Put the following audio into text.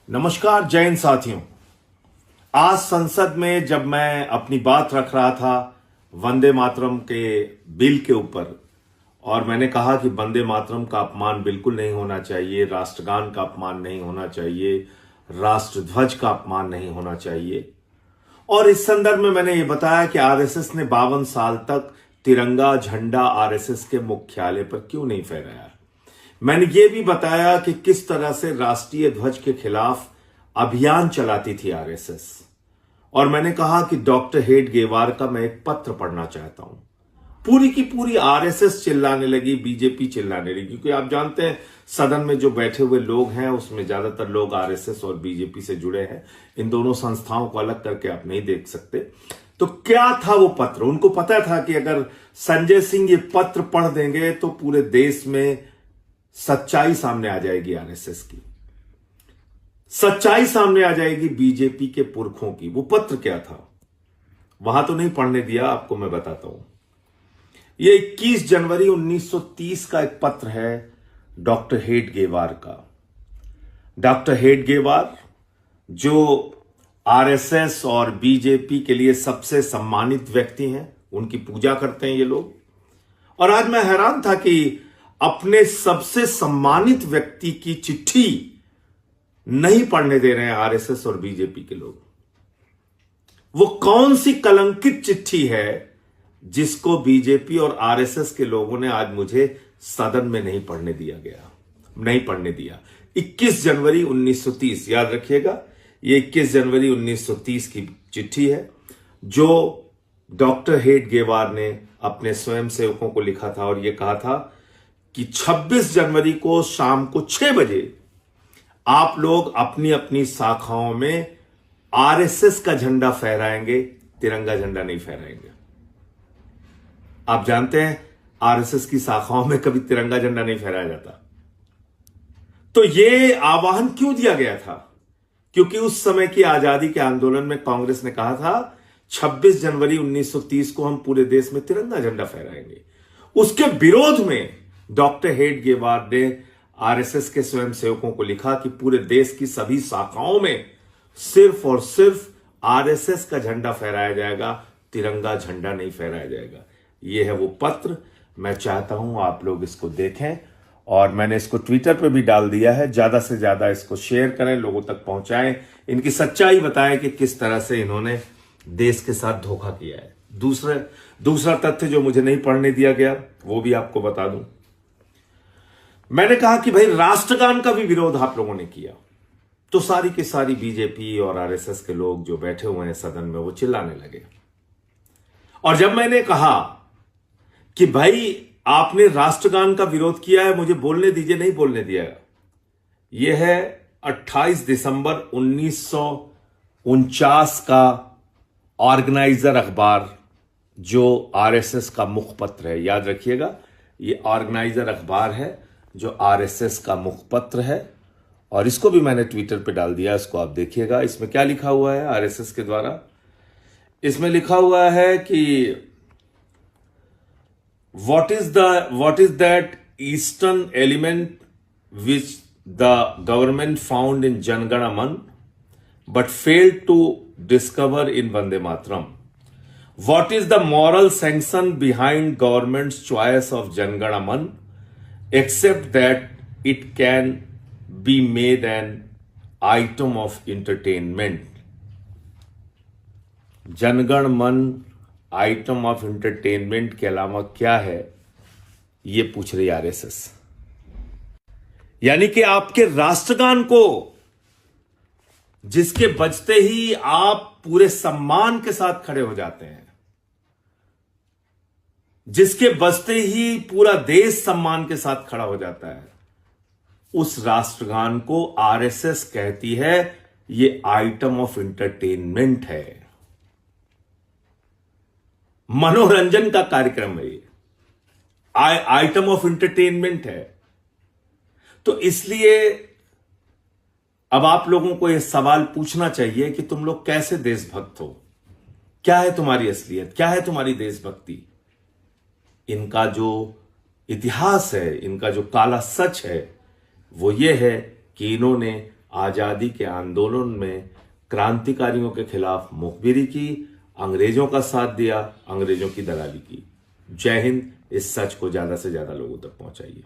नमस्कार जैन साथियों। आज संसद में जब मैं अपनी बात रख रहा था वंदे मातरम के बिल के ऊपर, और मैंने कहा कि वंदे मातरम का अपमान बिल्कुल नहीं होना चाहिए, राष्ट्रगान का अपमान नहीं होना चाहिए, राष्ट्रध्वज का अपमान नहीं होना चाहिए। और इस संदर्भ में मैंने ये बताया कि आरएसएस ने 52 साल तक तिरंगा झंडा आरएसएस के मुख्यालय पर क्यों नहीं फहराया। मैंने ये भी बताया कि किस तरह से राष्ट्रीय ध्वज के खिलाफ अभियान चलाती थी आरएसएस। और मैंने कहा कि डॉक्टर हेडगेवार का मैं एक पत्र पढ़ना चाहता हूं। पूरी की पूरी आरएसएस चिल्लाने लगी, बीजेपी चिल्लाने लगी, क्योंकि आप जानते हैं सदन में जो बैठे हुए लोग हैं उसमें ज्यादातर लोग आरएसएस और बीजेपी से जुड़े हैं। इन दोनों संस्थाओं को अलग करके आप नहीं देख सकते। तो क्या था वो पत्र? उनको पता था कि अगर संजय सिंह ये पत्र पढ़ देंगे तो पूरे देश में सच्चाई सामने आ जाएगी, आरएसएस की सच्चाई सामने आ जाएगी, बीजेपी के पुरखों की। वो पत्र क्या था वहां तो नहीं पढ़ने दिया, आपको मैं बताता हूं। ये 21 जनवरी 1930 का एक पत्र है डॉक्टर हेडगेवार का। डॉक्टर हेडगेवार जो आरएसएस और बीजेपी के लिए सबसे सम्मानित व्यक्ति हैं, उनकी पूजा करते हैं ये लोग। और आज मैं हैरान था कि अपने सबसे सम्मानित व्यक्ति की चिट्ठी नहीं पढ़ने दे रहे हैं आरएसएस और बीजेपी के लोग। वो कौन सी कलंकित चिट्ठी है जिसको बीजेपी और आरएसएस के लोगों ने आज मुझे सदन में नहीं पढ़ने दिया। 21 जनवरी 1930, याद रखिएगा, ये 21 जनवरी 1930 की चिट्ठी है जो डॉक्टर हेडगेवार ने अपने स्वयंसेवकों को लिखा था। और यह कहा था कि 26 जनवरी को शाम को 6 बजे आप लोग अपनी अपनी शाखाओं में आरएसएस का झंडा फहराएंगे, तिरंगा झंडा नहीं फहराएंगे। आप जानते हैं आरएसएस की शाखाओं में कभी तिरंगा झंडा नहीं फहराया जाता। तो यह आह्वान क्यों दिया गया था? क्योंकि उस समय की आजादी के आंदोलन में कांग्रेस ने कहा था 26 जनवरी 1930 को हम पूरे देश में तिरंगा झंडा फहराएंगे। उसके विरोध में डॉक्टर हेडगेवार ने आरएसएस के स्वयंसेवकों को लिखा कि पूरे देश की सभी शाखाओं में सिर्फ और सिर्फ आरएसएस का झंडा फहराया जाएगा, तिरंगा झंडा नहीं फहराया जाएगा। यह है वो पत्र। मैं चाहता हूं आप लोग इसको देखें, और मैंने इसको ट्विटर पे भी डाल दिया है। ज्यादा से ज्यादा इसको शेयर करें, लोगों तक पहुंचाएं, इनकी सच्चाई बताएं कि किस तरह से इन्होंने देश के साथ धोखा किया है। दूसरा तथ्य जो मुझे नहीं पढ़ने दिया गया वो भी आपको बता दूं। मैंने कहा कि भाई राष्ट्रगान का भी विरोध आप लोगों ने किया, तो सारी की सारी बीजेपी और आरएसएस के लोग जो बैठे हुए हैं सदन में वो चिल्लाने लगे। और जब मैंने कहा कि भाई आपने राष्ट्रगान का विरोध किया है, मुझे बोलने दीजिए, नहीं बोलने दिया। यह है 28 दिसंबर 1949 का ऑर्गेनाइजर अखबार जो आरएसएस का मुखपत्र है। याद रखिएगा, यह ऑर्गेनाइजर अखबार है जो आरएसएस का मुखपत्र है। और इसको भी मैंने ट्विटर पे डाल दिया, इसको आप देखिएगा। इसमें क्या लिखा हुआ है आरएसएस के द्वारा? इसमें लिखा हुआ है कि what is that eastern element which the government found in Jan Gana Man but failed to discover in Vande Mataram? What is the moral sanction behind government's choice of Jan Gana Man except that it can be made an item of entertainment? जनगण मन item of entertainment के अलावा क्या है, ये पूछ रही RSS. यानी कि आपके राष्ट्रगान को, जिसके बजते ही आप पूरे सम्मान के साथ खड़े हो जाते हैं, जिसके बजते ही पूरा देश सम्मान के साथ खड़ा हो जाता है, उस राष्ट्रगान को आरएसएस कहती है ये आइटम ऑफ एंटरटेनमेंट है, मनोरंजन का कार्यक्रम है, ये आइटम ऑफ एंटरटेनमेंट है। तो इसलिए अब आप लोगों को यह सवाल पूछना चाहिए कि तुम लोग कैसे देशभक्त हो, क्या है तुम्हारी असलियत, क्या है तुम्हारी देशभक्ति। इनका जो इतिहास है, इनका जो काला सच है, वो ये है कि इन्होंने आजादी के आंदोलन में क्रांतिकारियों के खिलाफ मुखबिरी की, अंग्रेजों का साथ दिया, अंग्रेजों की दलाली की। जय हिंद। इस सच को ज्यादा से ज्यादा लोगों तक पहुंचाइए।